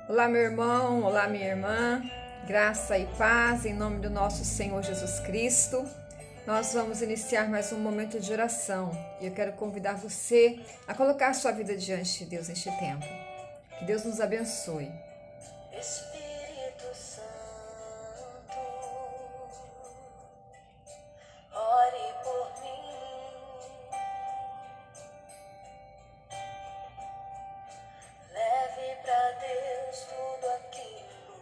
Olá, meu irmão, olá, minha irmã, graça e paz em nome do nosso Senhor Jesus Cristo. Nós vamos iniciar mais um momento de oração e eu quero convidar você a colocar sua vida diante de Deus neste tempo. Que Deus nos abençoe. Espírito Santo, ore por mim, leve para Deus tudo aquilo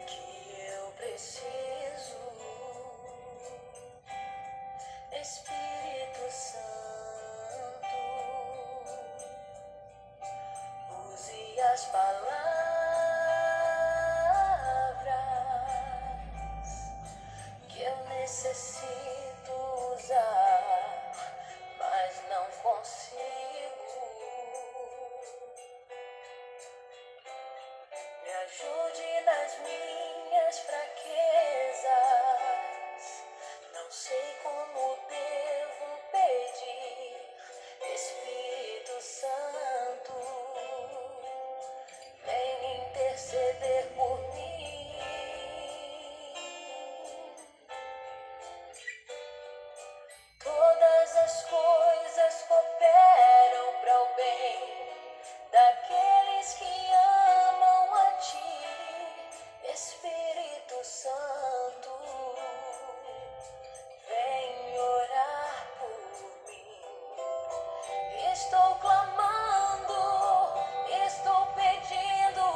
que eu preciso. Espírito Santo, use as palavras que eu necessito usar, mas não consigo. Me ajude nas minhas fraquezas, não sei como devo pedir. Espírito Santo, vem interceder por mim. Todas as coisas cooperam para o bem daqueles que amam a Ti. Espírito Santo, vem orar por mim. Estou clamando, estou pedindo,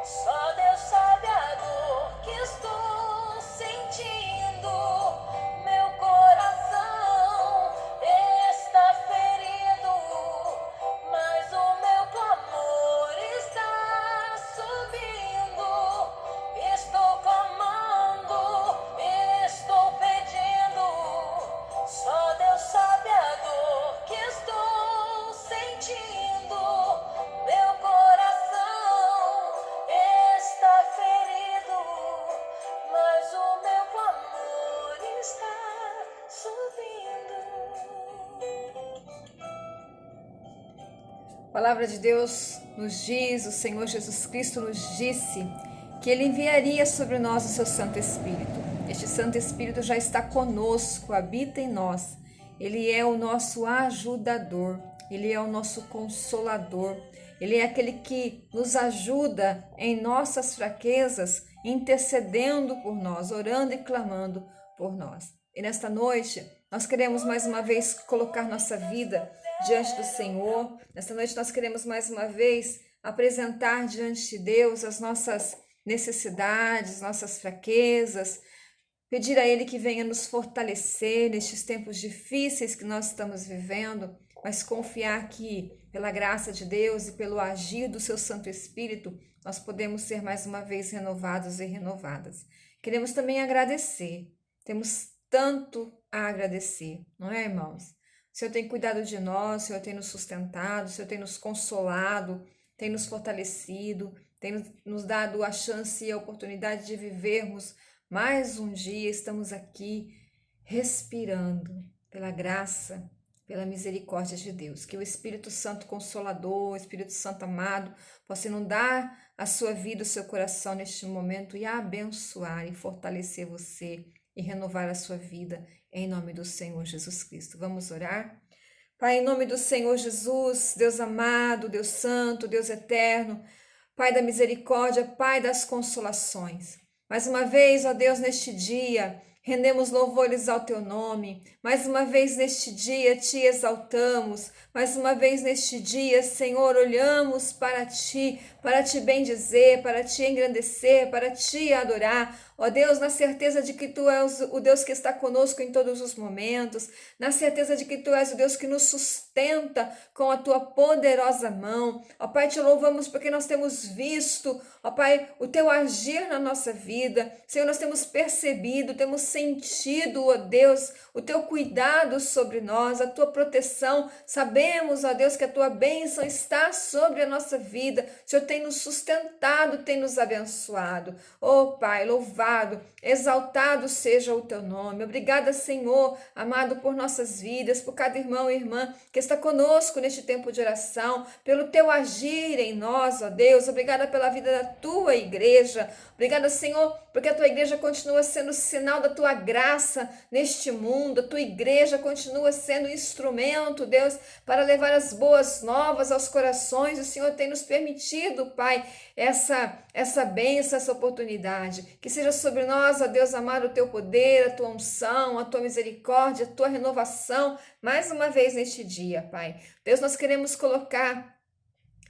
só Deus sabe a dor que estou sentindo. Meu coração está ferido, mas o meu clamor está subindo. Estou clamando, estou pedindo, só Deus sabe a dor que estou sentindo. Meu coração está ferido, mas o meu clamor está subindo. A palavra de Deus nos diz, o Senhor Jesus Cristo nos disse que Ele enviaria sobre nós o seu Santo Espírito. Este Santo Espírito já está conosco, habita em nós. Ele é o nosso ajudador, Ele é o nosso consolador. Ele é aquele que nos ajuda em nossas fraquezas, intercedendo por nós, orando e clamando por nós. E nesta noite, nós queremos mais uma vez colocar nossa vida diante do Senhor. Nesta noite nós queremos mais uma vez apresentar diante de Deus as nossas necessidades, nossas fraquezas, pedir a Ele que venha nos fortalecer nestes tempos difíceis que nós estamos vivendo, mas confiar que pela graça de Deus e pelo agir do seu Santo Espírito, nós podemos ser mais uma vez renovados e renovadas. Queremos também agradecer, temos tanto a agradecer, não é, irmãos? O Senhor tem cuidado de nós, o Senhor tem nos sustentado, o Senhor tem nos consolado, tem nos fortalecido, tem nos dado a chance e a oportunidade de vivermos mais um dia. Estamos aqui respirando pela graça, pela misericórdia de Deus. Que o Espírito Santo Consolador, o Espírito Santo amado, possa inundar a sua vida, o seu coração neste momento e abençoar e fortalecer você e renovar a sua vida em nome do Senhor Jesus Cristo. Vamos orar? Pai, em nome do Senhor Jesus, Deus amado, Deus santo, Deus eterno, Pai da misericórdia, Pai das consolações. Mais uma vez, ó Deus, neste dia, rendemos louvores ao Teu nome. Mais uma vez neste dia, Te exaltamos. Mais uma vez neste dia, Senhor, olhamos para Ti bendizer, para Te engrandecer, para Te adorar. Ó Deus, na certeza de que Tu és o Deus que está conosco em todos os momentos, na certeza de que Tu és o Deus que nos sustenta com a Tua poderosa mão. Ó Pai, Te louvamos porque nós temos visto, ó Pai, o Teu agir na nossa vida. Senhor, nós temos percebido, temos sentido, ó Deus, o Teu cuidado sobre nós, a Tua proteção. Sabemos, ó Deus, que a Tua bênção está sobre a nossa vida. O Senhor tem nos sustentado, tem nos abençoado. Ó Pai, louvado louvado, exaltado seja o teu nome. Obrigada, Senhor, amado, por nossas vidas, por cada irmão e irmã que está conosco neste tempo de oração, pelo teu agir em nós, ó Deus. Obrigada pela vida da tua igreja. Obrigada, Senhor, porque a tua igreja continua sendo sinal da tua graça neste mundo. A tua igreja continua sendo instrumento, Deus, para levar as boas novas aos corações. O Senhor tem nos permitido, Pai, essa bênção, essa oportunidade. Que seja sobre nós, ó Deus amado, o teu poder, a tua unção, a tua misericórdia, a tua renovação, mais uma vez neste dia, Pai. Deus, nós queremos colocar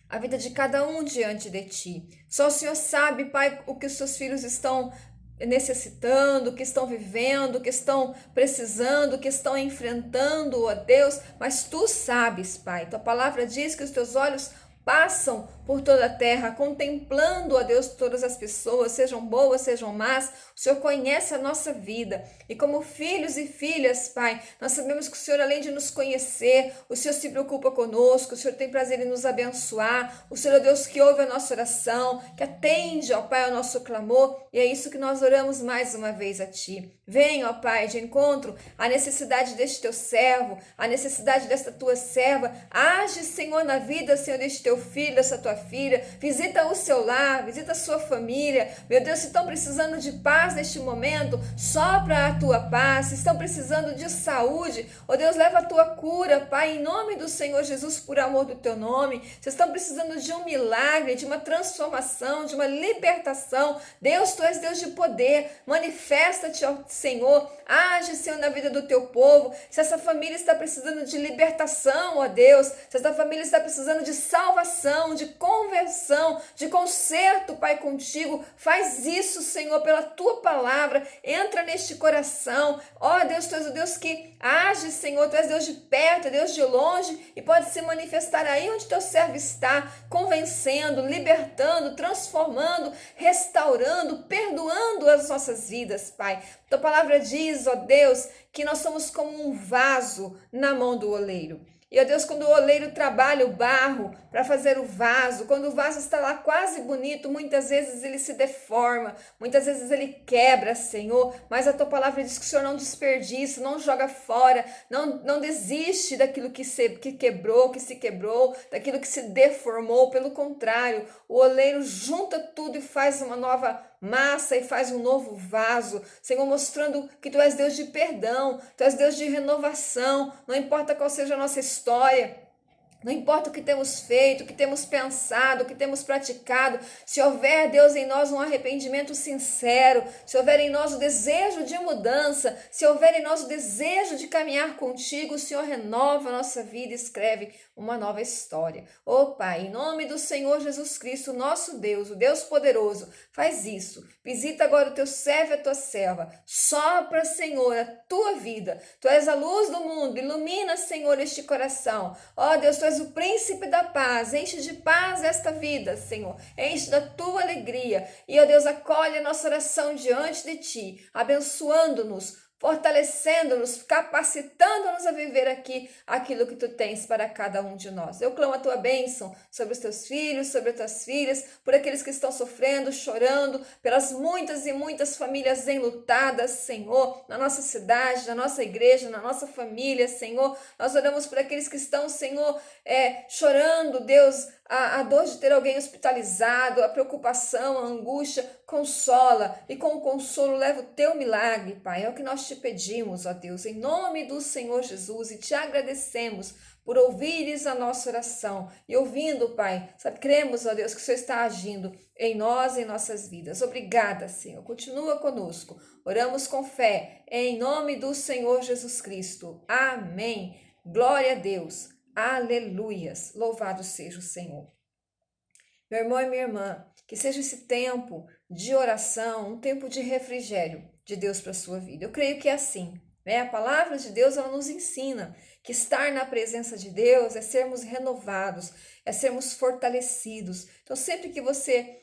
a vida de cada um diante de ti. Só o Senhor sabe, Pai, o que os seus filhos estão necessitando, que estão vivendo, que estão precisando, que estão enfrentando, ó Deus, mas tu sabes, Pai. Tua palavra diz que os teus olhos passam por toda a terra, contemplando, ó Deus, todas as pessoas, sejam boas, sejam más. O Senhor conhece a nossa vida. E como filhos e filhas, Pai, nós sabemos que o Senhor, além de nos conhecer, o Senhor se preocupa conosco, o Senhor tem prazer em nos abençoar. O Senhor é Deus que ouve a nossa oração, que atende, ó Pai, ao nosso clamor. E é isso que nós oramos mais uma vez a Ti. Vem, ó Pai, de encontro à necessidade deste teu servo, à necessidade desta tua serva. Age, Senhor, na vida, Senhor, deste teu filho, dessa tua filha. Visita o seu lar, visita a sua família. Meu Deus, se estão precisando de paz neste momento, sopra a tua paz. Se estão precisando de saúde, ó Deus, leva a tua cura, Pai, em nome do Senhor Jesus, por amor do teu nome. Se estão precisando de um milagre, de uma transformação, de uma libertação, Deus, tu és Deus de poder. Manifesta-te, ó Senhor, age, Senhor, na vida do teu povo. Se essa família está precisando de libertação, ó Deus, se essa família está precisando de salvação, de conversão, de conserto, Pai, contigo, faz isso, Senhor, pela tua palavra, entra neste coração. Ó Deus, tu és o Deus que age, Senhor, tu és Deus de perto, é Deus de longe, e pode se manifestar aí onde teu servo está, convencendo, libertando, transformando, restaurando, perdoando as nossas vidas, Pai. Tua palavra diz, ó Deus, que nós somos como um vaso na mão do oleiro. E, ó Deus, quando o oleiro trabalha o barro para fazer o vaso, quando o vaso está lá quase bonito, muitas vezes ele se deforma, muitas vezes ele quebra, Senhor, mas a tua palavra diz que o Senhor não desperdiça, não joga fora, não desiste daquilo que quebrou, que se quebrou, daquilo que se deformou. Pelo contrário, o oleiro junta tudo e faz uma nova massa e faz um novo vaso, Senhor, mostrando que tu és Deus de perdão, tu és Deus de renovação. Não importa qual seja a nossa história, não importa o que temos feito, o que temos pensado, o que temos praticado, se houver, Deus, em nós um arrependimento sincero, se houver em nós o desejo de mudança, se houver em nós o desejo de caminhar contigo, o Senhor renova a nossa vida e escreve uma nova história. Ó Pai, em nome do Senhor Jesus Cristo, nosso Deus, o Deus poderoso, faz isso. Visita agora o teu servo e a tua serva. Sopra, Senhor, a tua vida. Tu és a luz do mundo. Ilumina, Senhor, este coração. Ó Deus, tu és o príncipe da paz. Enche de paz esta vida, Senhor. Enche da tua alegria. E, ó Deus, acolhe a nossa oração diante de ti, abençoando-nos, fortalecendo-nos, capacitando-nos a viver aqui aquilo que tu tens para cada um de nós. Eu clamo a tua bênção sobre os teus filhos, sobre as tuas filhas, por aqueles que estão sofrendo, chorando, pelas muitas e muitas famílias enlutadas, Senhor, na nossa cidade, na nossa igreja, na nossa família, Senhor. Nós oramos por aqueles que estão, Senhor, chorando, Deus, a dor de ter alguém hospitalizado, a preocupação, a angústia. Consola e com o consolo leva o teu milagre, Pai. É o que nós te pedimos, ó Deus, em nome do Senhor Jesus, e te agradecemos por ouvires a nossa oração. E ouvindo, Pai, cremos, ó Deus, que o Senhor está agindo em nós e em nossas vidas. Obrigada, Senhor. Continua conosco. Oramos com fé, em nome do Senhor Jesus Cristo. Amém. Glória a Deus. Aleluias. Louvado seja o Senhor. Meu irmão e minha irmã, que seja esse tempo de oração, um tempo de refrigério de Deus para a sua vida. Eu creio que é assim, né? A palavra de Deus, ela nos ensina que estar na presença de Deus é sermos renovados, é sermos fortalecidos. Então, sempre que você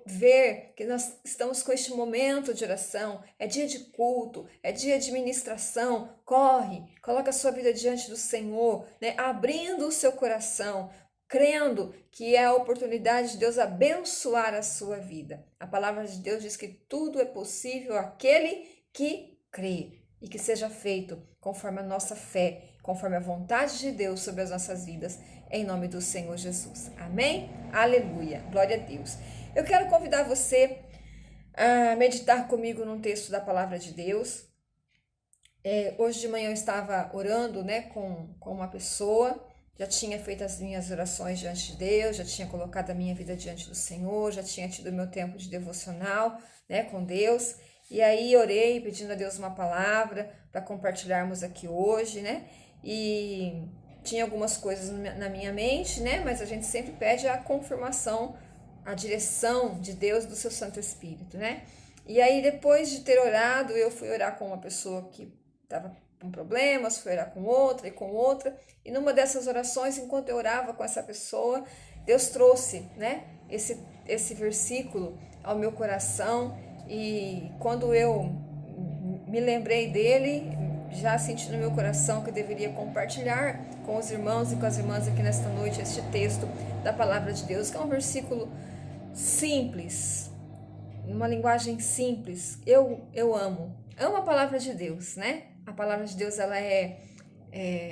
ver que nós estamos com este momento de oração, é dia de culto, é dia de ministração, corre, coloca a sua vida diante do Senhor, né? Abrindo o seu coração, crendo que é a oportunidade de Deus abençoar a sua vida. A palavra de Deus diz que tudo é possível àquele que crê e que seja feito conforme a nossa fé, conforme a vontade de Deus sobre as nossas vidas, em nome do Senhor Jesus. Amém? Aleluia. Glória a Deus. Eu quero convidar você a meditar comigo num texto da palavra de Deus. Hoje de manhã eu estava orando, né, com uma pessoa, já tinha feito as minhas orações diante de Deus, já tinha colocado a minha vida diante do Senhor, já tinha tido o meu tempo de devocional, né, com Deus. E aí orei pedindo a Deus uma palavra para compartilharmos aqui hoje, né? E tinha algumas coisas na minha mente, né? Mas a gente sempre pede a confirmação, a direção de Deus, do seu Santo Espírito, né? E aí depois de ter orado, eu fui orar com uma pessoa que estava com problemas, fui orar com outra e com outra. E numa dessas orações, enquanto eu orava com essa pessoa, Deus trouxe, né? Esse versículo ao meu coração. E quando eu me lembrei dele, já senti no meu coração que eu deveria compartilhar com os irmãos e com as irmãs aqui nesta noite este texto da palavra de Deus, que é um versículo simples, uma linguagem simples. Eu amo a palavra de Deus, né? A palavra de Deus, ela é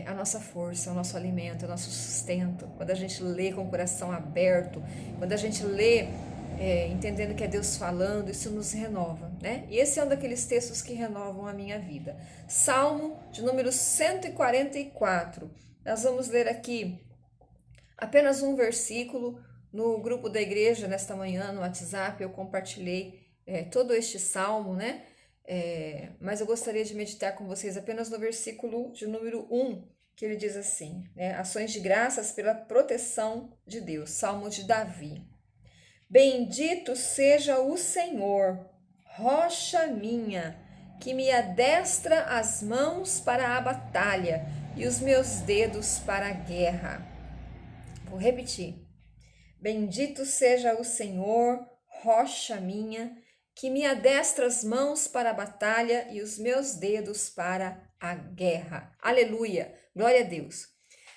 a nossa força, o nosso alimento, o nosso sustento. Quando a gente lê com o coração aberto, quando a gente lê entendendo que é Deus falando, isso nos renova, né? E esse é um daqueles textos que renovam a minha vida. Salmo de número 144. Nós vamos ler aqui apenas um versículo. No grupo da igreja, nesta manhã, no WhatsApp, eu compartilhei todo este salmo, né? Mas eu gostaria de meditar com vocês apenas no versículo de número 1, que ele diz assim, né? Ações de graças pela proteção de Deus. Salmo de Davi. Bendito seja o Senhor, rocha minha, que me adestra as mãos para a batalha e os meus dedos para a guerra. Vou repetir. Bendito seja o Senhor, rocha minha, que me adestra as mãos para a batalha e os meus dedos para a guerra. Aleluia, glória a Deus.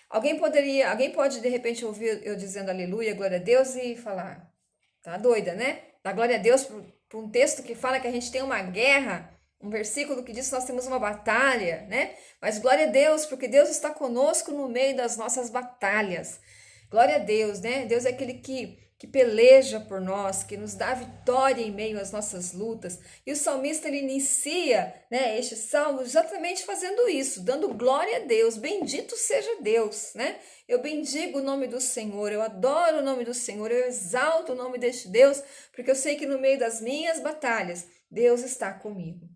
Alguém pode de repente ouvir eu dizendo aleluia, glória a Deus e falar, tá doida, né? Dá glória a Deus por um texto que fala que a gente tem uma guerra, um versículo que diz que nós temos uma batalha, né? Mas glória a Deus, porque Deus está conosco no meio das nossas batalhas. Glória a Deus, né? Deus é aquele que peleja por nós, que nos dá vitória em meio às nossas lutas. E o salmista, ele inicia, né, este salmo exatamente fazendo isso, dando glória a Deus. Bendito seja Deus, né? Eu bendigo o nome do Senhor, eu adoro o nome do Senhor, eu exalto o nome deste Deus, porque eu sei que no meio das minhas batalhas, Deus está comigo.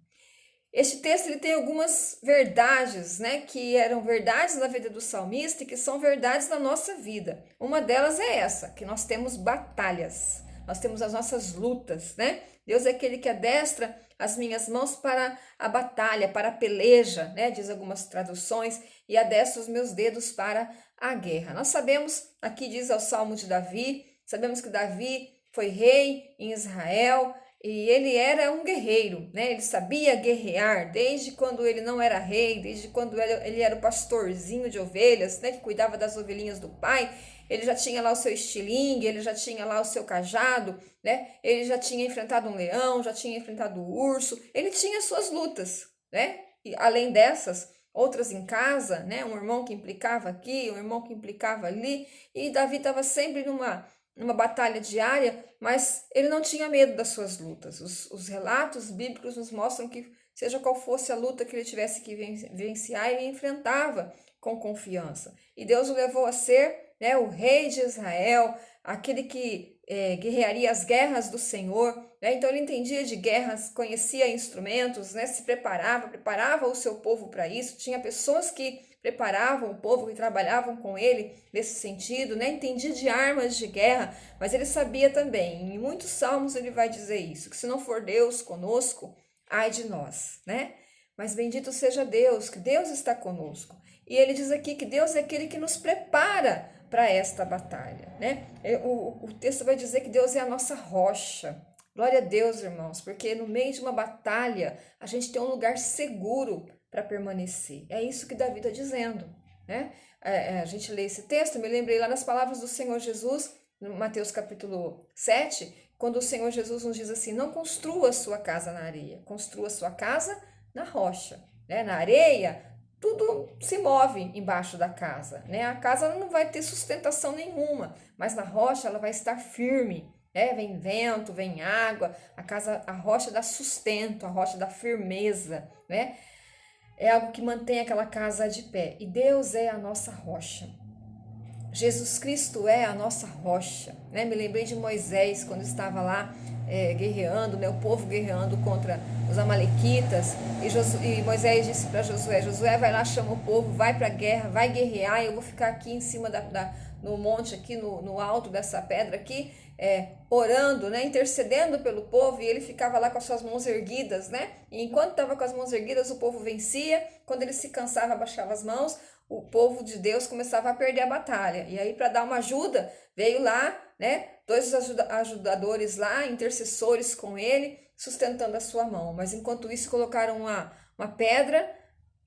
Este texto ele tem algumas verdades, né, que eram verdades na vida do salmista e que são verdades na nossa vida. Uma delas é essa, que nós temos batalhas, nós temos as nossas lutas, né? Deus é aquele que adestra as minhas mãos para a batalha, para a peleja, né? Diz algumas traduções, e adestra os meus dedos para a guerra. Nós sabemos, aqui diz ao Salmo de Davi, sabemos que Davi foi rei em Israel, e ele era um guerreiro, né? Ele sabia guerrear desde quando ele não era rei, desde quando ele era o pastorzinho de ovelhas, né? Que cuidava das ovelhinhas do pai. Ele já tinha lá o seu estilingue, ele já tinha lá o seu cajado, né? Ele já tinha enfrentado um leão, já tinha enfrentado o urso. Ele tinha suas lutas, né? E além dessas, outras em casa, né? Um irmão que implicava aqui, um irmão que implicava ali. E Davi estava sempre numa batalha diária, mas ele não tinha medo das suas lutas. Os relatos bíblicos nos mostram que, seja qual fosse a luta que ele tivesse que vivenciar, ele enfrentava com confiança. E Deus o levou a ser, né, o rei de Israel, aquele que guerrearia as guerras do Senhor, né? Então ele entendia de guerras, conhecia instrumentos, né? Se preparava o seu povo para isso. Tinha pessoas que preparavam o povo, que trabalhavam com ele nesse sentido, né? Entendia de armas de guerra, mas ele sabia também, em muitos salmos ele vai dizer isso, que se não for Deus conosco, ai de nós, né? Mas bendito seja Deus, que Deus está conosco. E ele diz aqui que Deus é aquele que nos prepara para esta batalha, né? O texto vai dizer que Deus é a nossa rocha. Glória a Deus, irmãos, porque no meio de uma batalha, a gente tem um lugar seguro para permanecer. É isso que Davi está dizendo, né? A gente lê esse texto, me lembrei lá das palavras do Senhor Jesus, no Mateus capítulo 7, quando o Senhor Jesus nos diz assim: não construa sua casa na areia, construa sua casa na rocha, né? Na areia, tudo se move embaixo da casa, né? A casa não vai ter sustentação nenhuma, mas na rocha ela vai estar firme, né? Vem vento, vem água, a rocha dá sustento, a rocha dá firmeza, né? É algo que mantém aquela casa de pé. E Deus é a nossa rocha. Jesus Cristo é a nossa rocha, né? Me lembrei de Moisés quando estava lá guerreando, né? O povo guerreando contra os amalequitas, e Moisés disse para Josué: Josué, vai lá, chama o povo, vai para a guerra, vai guerrear, eu vou ficar aqui em cima no monte, aqui no alto dessa pedra aqui, orando, né? Intercedendo pelo povo, e ele ficava lá com as suas mãos erguidas, né? E enquanto estava com as mãos erguidas, o povo vencia. Quando ele se cansava, abaixava as mãos, o povo de Deus começava a perder a batalha. E aí, para dar uma ajuda, veio lá, né, dois ajudadores lá, intercessores com ele, sustentando a sua mão. Mas enquanto isso, colocaram uma pedra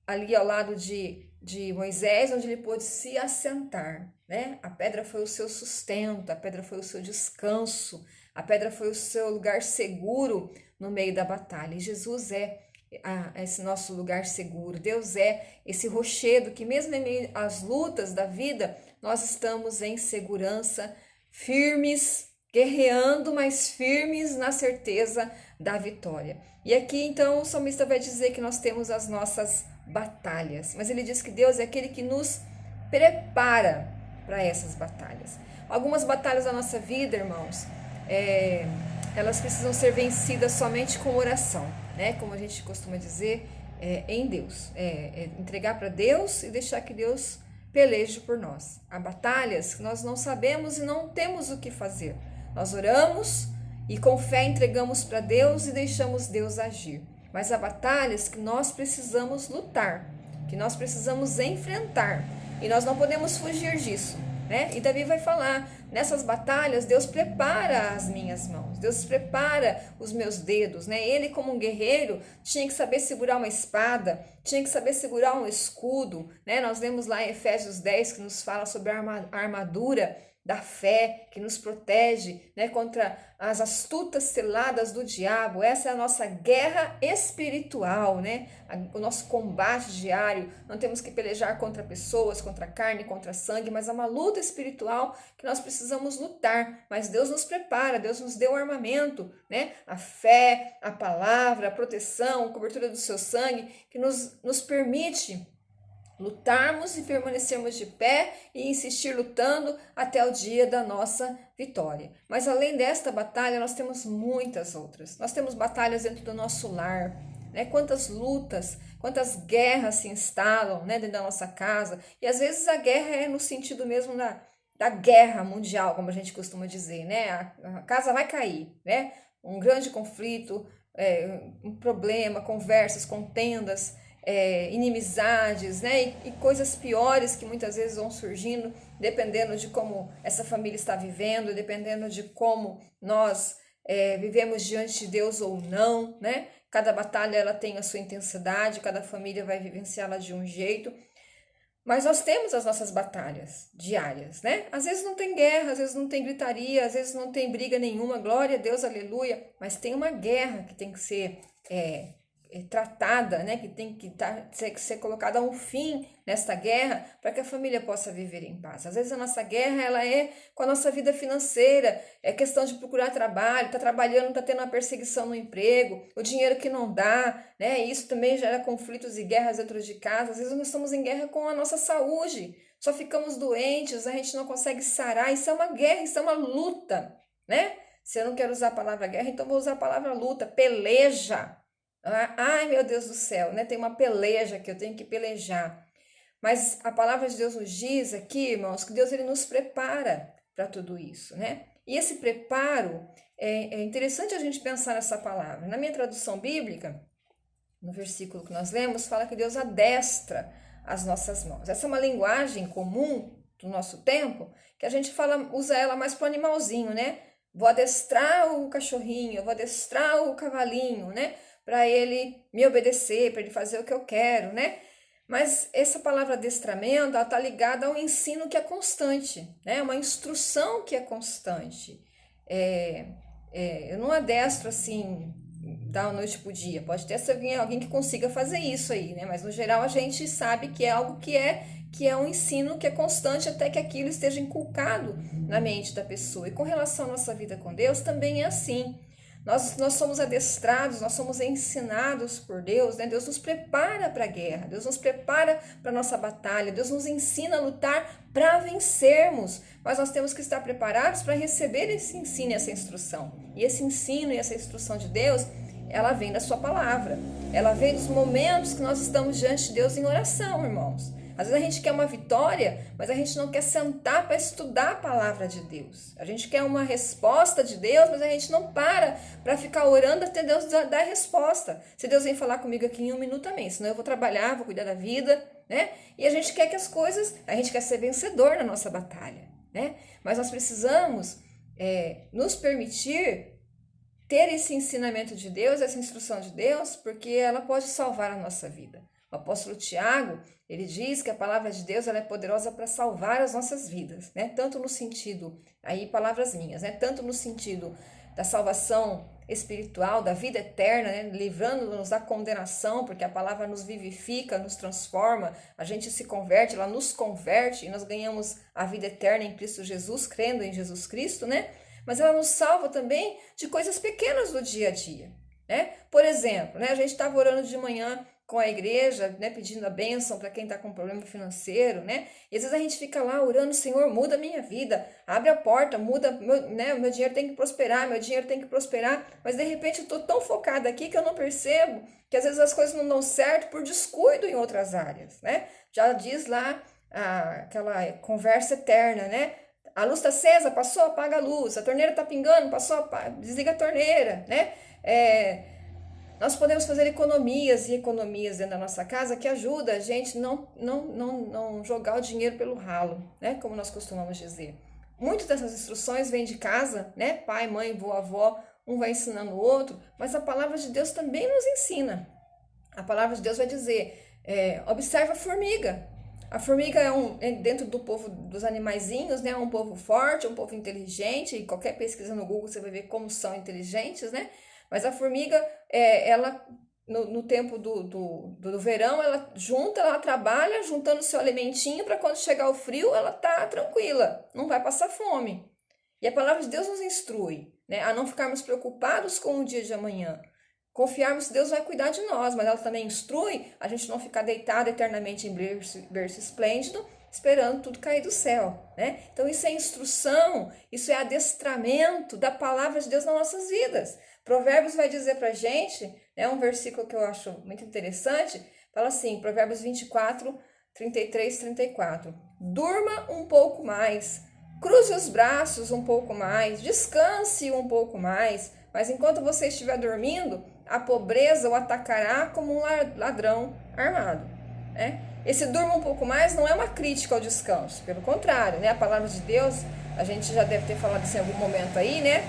ali ao lado de Moisés, onde ele pôde se assentar, né? A pedra foi o seu sustento, a pedra foi o seu descanso, a pedra foi o seu lugar seguro no meio da batalha. E Jesus é esse nosso lugar seguro. Deus é esse rochedo que mesmo em meio às lutas da vida, nós estamos em segurança, firmes, guerreando, mas firmes na certeza da vitória. E aqui então o salmista vai dizer que nós temos as nossas batalhas, mas ele diz que Deus é aquele que nos prepara para essas batalhas. Algumas batalhas da nossa vida, irmãos, elas precisam ser vencidas somente com oração, né? Como a gente costuma dizer, em Deus. Entregar para Deus e deixar que Deus peleje por nós. Há batalhas que nós não sabemos e não temos o que fazer. Nós oramos e com fé entregamos para Deus e deixamos Deus agir. Mas há batalhas que nós precisamos lutar, que nós precisamos enfrentar, e nós não podemos fugir disso, né? E Davi vai falar: nessas batalhas Deus prepara as minhas mãos, Deus prepara os meus dedos, né? Ele, como um guerreiro, tinha que saber segurar uma espada, tinha que saber segurar um escudo, né? Nós lemos lá em Efésios 10 que nos fala sobre a armadura da fé, que nos protege, né, contra as astutas ciladas do diabo. Essa é a nossa guerra espiritual, né? O nosso combate diário. Não temos que pelejar contra pessoas, contra carne, contra sangue, mas é uma luta espiritual que nós precisamos lutar. Mas Deus nos prepara, Deus nos deu o armamento, né? A fé, a palavra, a proteção, a cobertura do seu sangue, que nos permite lutarmos e permanecermos de pé e insistir lutando até o dia da nossa vitória. Mas além desta batalha, nós temos muitas outras. Nós temos batalhas dentro do nosso lar, né? Quantas lutas, quantas guerras se instalam, né, dentro da nossa casa. E às vezes a guerra é no sentido mesmo da guerra mundial, como a gente costuma dizer, né? A casa vai cair, né? Um grande conflito, um problema, conversas, contendas, inimizades, né? E coisas piores que muitas vezes vão surgindo, dependendo de como essa família está vivendo, dependendo de como nós vivemos diante de Deus ou não, né? Cada batalha ela tem a sua intensidade, cada família vai vivenciá-la de um jeito, mas nós temos as nossas batalhas diárias, né? Às vezes não tem guerra, às vezes não tem gritaria, às vezes não tem briga nenhuma, glória a Deus, aleluia, mas tem uma guerra que tem que ser tratada, né, que tem que ser colocada um fim nesta guerra para que a família possa viver em paz. Às vezes a nossa guerra ela é com a nossa vida financeira, é questão de procurar trabalho, está trabalhando, está tendo uma perseguição no emprego, o dinheiro que não dá, né, isso também gera conflitos e guerras dentro de casa. Às vezes nós estamos em guerra com a nossa saúde, só ficamos doentes, a gente não consegue sarar, isso é uma guerra, isso é uma luta, né? Se eu não quero usar a palavra guerra, então vou usar a palavra luta, peleja. Ai, meu Deus do céu, né? Tem uma peleja que eu tenho que pelejar. Mas a palavra de Deus nos diz aqui, irmãos, que Deus ele nos prepara para tudo isso, né? E esse preparo, é interessante a gente pensar nessa palavra. Na minha tradução bíblica, no versículo que nós lemos, fala que Deus adestra as nossas mãos. Essa é uma linguagem comum do nosso tempo, que a gente usa ela mais para o animalzinho, né? Vou adestrar o cachorrinho, eu vou adestrar o cavalinho, né? Para ele me obedecer, para ele fazer o que eu quero, né? Mas essa palavra adestramento, ela está ligada ao ensino que é constante, né? Uma instrução que é constante. Eu não adestro assim da noite pro dia. Pode ter alguém que consiga fazer isso aí, né? Mas no geral a gente sabe que é algo que é um ensino que é constante até que aquilo esteja inculcado na mente da pessoa. E com relação à nossa vida com Deus, também é assim. Nós somos adestrados, nós somos ensinados por Deus, né? Deus nos prepara para a guerra, Deus nos prepara para a nossa batalha, Deus nos ensina a lutar para vencermos, mas nós temos que estar preparados para receber esse ensino e essa instrução. E esse ensino e essa instrução de Deus, ela vem da sua palavra, ela vem dos momentos que nós estamos diante de Deus em oração, irmãos. Às vezes a gente quer uma vitória, mas a gente não quer sentar para estudar a palavra de Deus. A gente quer uma resposta de Deus, mas a gente não para ficar orando até Deus dar a resposta. Se Deus vem falar comigo aqui em um minuto, amém. Senão eu vou trabalhar, vou cuidar da vida, né? E a gente quer que as coisas, a gente quer ser vencedor na nossa batalha, né? Mas nós precisamos nos permitir ter esse ensinamento de Deus, essa instrução de Deus, porque ela pode salvar a nossa vida. O apóstolo Tiago, ele diz que a palavra de Deus ela é poderosa para salvar as nossas vidas, né? Tanto no sentido, aí palavras minhas, né? Tanto no sentido da salvação espiritual, da vida eterna, né? Livrando-nos da condenação, porque a palavra nos vivifica, nos transforma, a gente se converte, ela nos converte e nós ganhamos a vida eterna em Cristo Jesus, crendo em Jesus Cristo, né? Mas ela nos salva também de coisas pequenas do dia a dia, né? Por exemplo, né? A gente estava orando de manhã com a igreja, né, pedindo a bênção para quem está com problema financeiro, né? E às vezes a gente fica lá orando, Senhor, muda a minha vida, abre a porta, muda, meu dinheiro tem que prosperar, meu dinheiro tem que prosperar, mas de repente eu estou tão focada aqui que eu não percebo que às vezes as coisas não dão certo por descuido em outras áreas, né? Já diz lá aquela conversa eterna, né? A luz está acesa, passou, apaga a luz, a torneira está pingando, passou, desliga a torneira, né? Nós podemos fazer economias e economias dentro da nossa casa que ajuda a gente não jogar o dinheiro pelo ralo, né? Como nós costumamos dizer. Muitas dessas instruções vêm de casa, né? Pai, mãe, avô, avó, um vai ensinando o outro, mas a palavra de Deus também nos ensina. A palavra de Deus vai dizer, observa a formiga. A formiga dentro do povo dos animaizinhos, né? É um povo forte, um povo inteligente, e qualquer pesquisa no Google você vai ver como são inteligentes, né? Mas a formiga, ela no tempo do verão, ela trabalha juntando seu alimentinho para quando chegar o frio, ela tá tranquila, não vai passar fome. E a palavra de Deus nos instrui, né, a não ficarmos preocupados com o dia de amanhã. Confiarmos que Deus vai cuidar de nós, mas ela também instrui a gente não ficar deitado eternamente em berço esplêndido, esperando tudo cair do céu, né? Então isso é instrução, isso é adestramento da palavra de Deus nas nossas vidas. Provérbios vai dizer pra gente, né, um versículo que eu acho muito interessante, fala assim, Provérbios 24, 33, 34. Durma um pouco mais, cruze os braços um pouco mais, descanse um pouco mais, mas enquanto você estiver dormindo, a pobreza o atacará como um ladrão armado, né? Esse durma um pouco mais não é uma crítica ao descanso, pelo contrário, né? A palavra de Deus, a gente já deve ter falado isso em algum momento aí, né?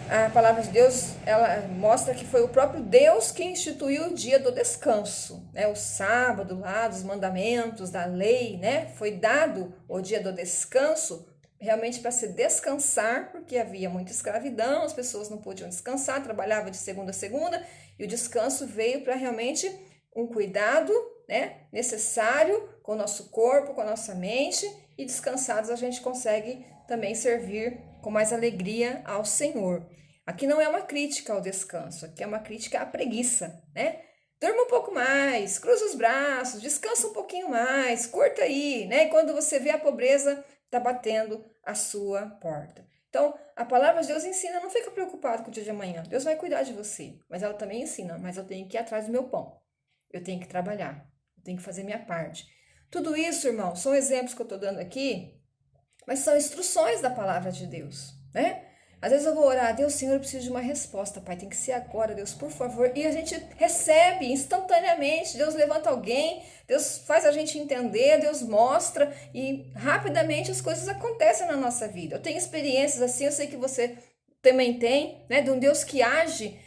A palavra de Deus, ela mostra que foi o próprio Deus que instituiu o dia do descanso, né? O sábado lá, dos mandamentos, da lei, né? Foi dado o dia do descanso realmente para se descansar, porque havia muita escravidão, as pessoas não podiam descansar, trabalhavam de segunda a segunda, e o descanso veio para realmente um cuidado, né, necessário com o nosso corpo, com a nossa mente, e descansados a gente consegue também servir com mais alegria ao Senhor. Aqui não é uma crítica ao descanso, aqui é uma crítica à preguiça, né? Durma um pouco mais, cruza os braços, descansa um pouquinho mais, curta aí, né? E quando você vê a pobreza está batendo a sua porta. Então, a palavra de Deus ensina, não fica preocupado com o dia de amanhã. Deus vai cuidar de você, mas ela também ensina, mas eu tenho que ir atrás do meu pão. Eu tenho que trabalhar, eu tenho que fazer minha parte. Tudo isso, irmão, são exemplos que eu estou dando aqui, mas são instruções da palavra de Deus, né? Às vezes eu vou orar, Deus, Senhor, eu preciso de uma resposta, Pai, tem que ser agora, Deus, por favor. E a gente recebe instantaneamente, Deus levanta alguém, Deus faz a gente entender, Deus mostra e rapidamente as coisas acontecem na nossa vida. Eu tenho experiências assim, eu sei que você também tem, né, de um Deus que age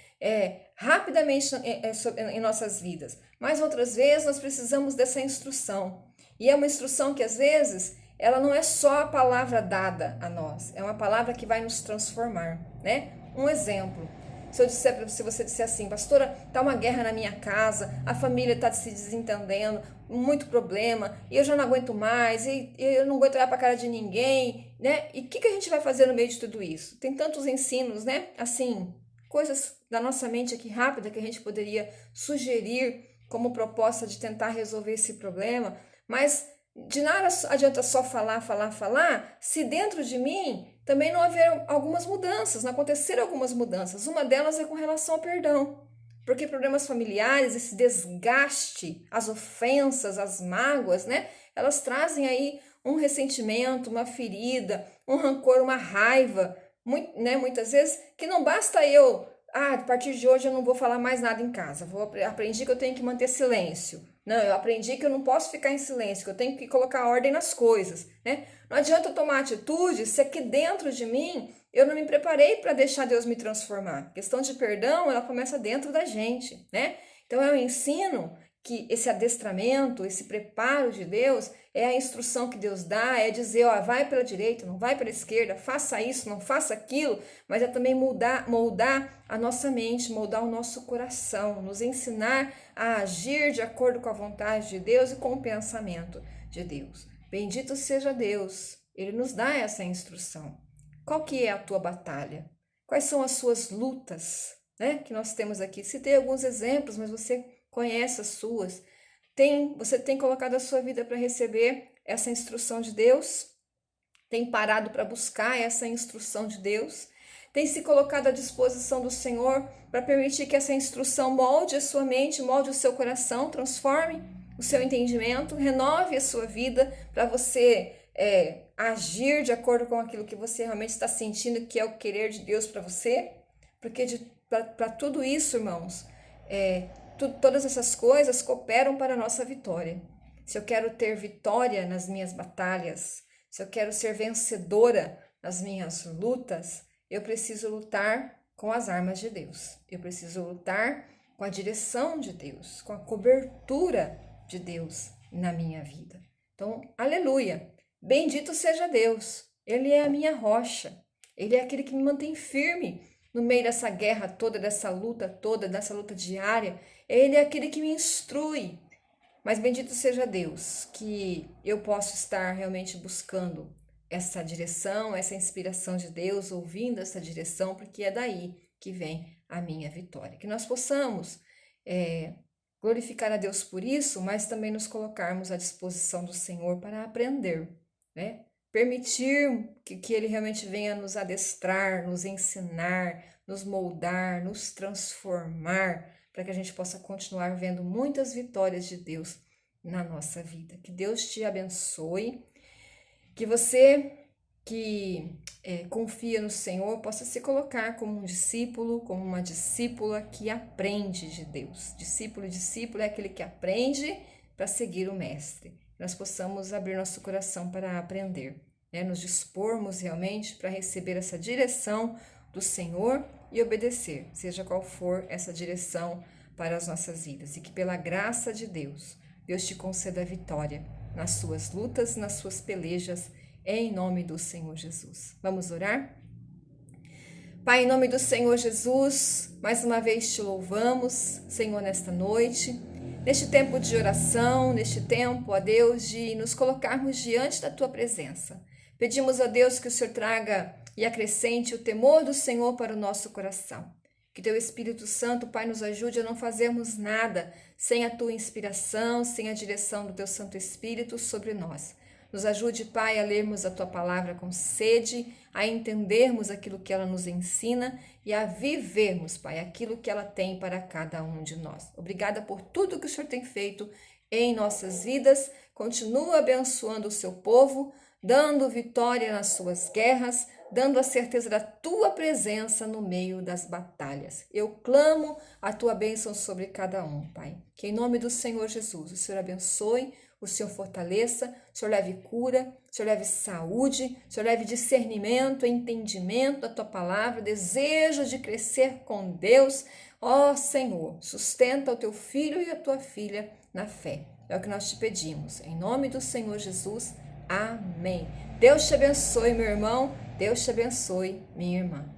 rapidamente em nossas vidas. Mas outras vezes nós precisamos dessa instrução. E é uma instrução que às vezes ela não é só a palavra dada a nós, é uma palavra que vai nos transformar, né? Um exemplo. Se você disser assim, pastora, tá uma guerra na minha casa, a família está se desentendendo, muito problema, e eu já não aguento mais, e eu não aguento olhar para a cara de ninguém, né? E o que a gente vai fazer no meio de tudo isso? Tem tantos ensinos, né? Assim, coisas da nossa mente aqui rápida que a gente poderia sugerir como proposta de tentar resolver esse problema, mas de nada adianta só falar, se dentro de mim também não haver algumas mudanças, não acontecer algumas mudanças. Uma delas é com relação ao perdão, porque problemas familiares, esse desgaste, as ofensas, as mágoas, né? Elas trazem aí um ressentimento, uma ferida, um rancor, uma raiva, muitas vezes, que não basta a partir de hoje eu não vou falar mais nada em casa, aprendi que eu tenho que manter silêncio. Não, eu aprendi que eu não posso ficar em silêncio, que eu tenho que colocar ordem nas coisas, né? Não adianta eu tomar atitude se aqui dentro de mim eu não me preparei para deixar Deus me transformar. A questão de perdão, ela começa dentro da gente, né? Então eu ensino que esse adestramento, esse preparo de Deus é a instrução que Deus dá, é dizer, ó, vai pela direita, não vai pela esquerda, faça isso, não faça aquilo, mas é também moldar a nossa mente, moldar o nosso coração, nos ensinar a agir de acordo com a vontade de Deus e com o pensamento de Deus. Bendito seja Deus, Ele nos dá essa instrução. Qual que é a tua batalha? Quais são as suas lutas, né, que nós temos aqui? Citei alguns exemplos, mas você conhece as suas. Você tem colocado a sua vida para receber essa instrução de Deus? Tem parado para buscar essa instrução de Deus? Tem se colocado à disposição do Senhor para permitir que essa instrução molde a sua mente, molde o seu coração, transforme o seu entendimento, renove a sua vida para você agir de acordo com aquilo que você realmente está sentindo que é o querer de Deus para você? Porque para tudo isso, irmãos, todas essas coisas cooperam para a nossa vitória. Se eu quero ter vitória nas minhas batalhas, se eu quero ser vencedora nas minhas lutas, eu preciso lutar com as armas de Deus. Eu preciso lutar com a direção de Deus, com a cobertura de Deus na minha vida. Então, aleluia! Bendito seja Deus! Ele é a minha rocha. Ele é aquele que me mantém firme no meio dessa guerra toda, dessa luta diária. Ele é aquele que me instrui. Mas bendito seja Deus, que eu posso estar realmente buscando essa direção, essa inspiração de Deus, ouvindo essa direção, porque é daí que vem a minha vitória. Que nós possamos glorificar a Deus por isso, mas também nos colocarmos à disposição do Senhor para aprender, né? Permitir que Ele realmente venha nos adestrar, nos ensinar, nos moldar, nos transformar, para que a gente possa continuar vendo muitas vitórias de Deus na nossa vida. Que Deus te abençoe, que você que confia no Senhor possa se colocar como um discípulo, como uma discípula que aprende de Deus. Discípulo é aquele que aprende para seguir o Mestre. Nós possamos abrir nosso coração para aprender, né? Nos dispormos realmente para receber essa direção do Senhor e obedecer, seja qual for essa direção para as nossas vidas. E que pela graça de Deus, Deus te conceda a vitória nas suas lutas, nas suas pelejas, em nome do Senhor Jesus. Vamos orar? Pai, em nome do Senhor Jesus, mais uma vez te louvamos, Senhor, nesta noite, neste tempo de oração, neste tempo, ó Deus, de nos colocarmos diante da Tua presença. Pedimos a Deus que o Senhor traga e acrescente o temor do Senhor para o nosso coração. Que Teu Espírito Santo, Pai, nos ajude a não fazermos nada sem a Tua inspiração, sem a direção do Teu Santo Espírito sobre nós. Nos ajude, Pai, a lermos a Tua palavra com sede, a entendermos aquilo que ela nos ensina e a vivermos, Pai, aquilo que ela tem para cada um de nós. Obrigada por tudo que o Senhor tem feito em nossas vidas. Continua abençoando o Seu povo, dando vitória nas suas guerras, dando a certeza da Tua presença no meio das batalhas. Eu clamo a Tua bênção sobre cada um, Pai. Que em nome do Senhor Jesus, o Senhor abençoe o Senhor fortaleça, o Senhor leve cura, o Senhor leve saúde, o Senhor leve discernimento, entendimento da tua palavra, desejo de crescer com Deus. Ó Senhor, sustenta o teu filho e a tua filha na fé. É o que nós te pedimos. Em nome do Senhor Jesus. Amém. Deus te abençoe, meu irmão. Deus te abençoe, minha irmã.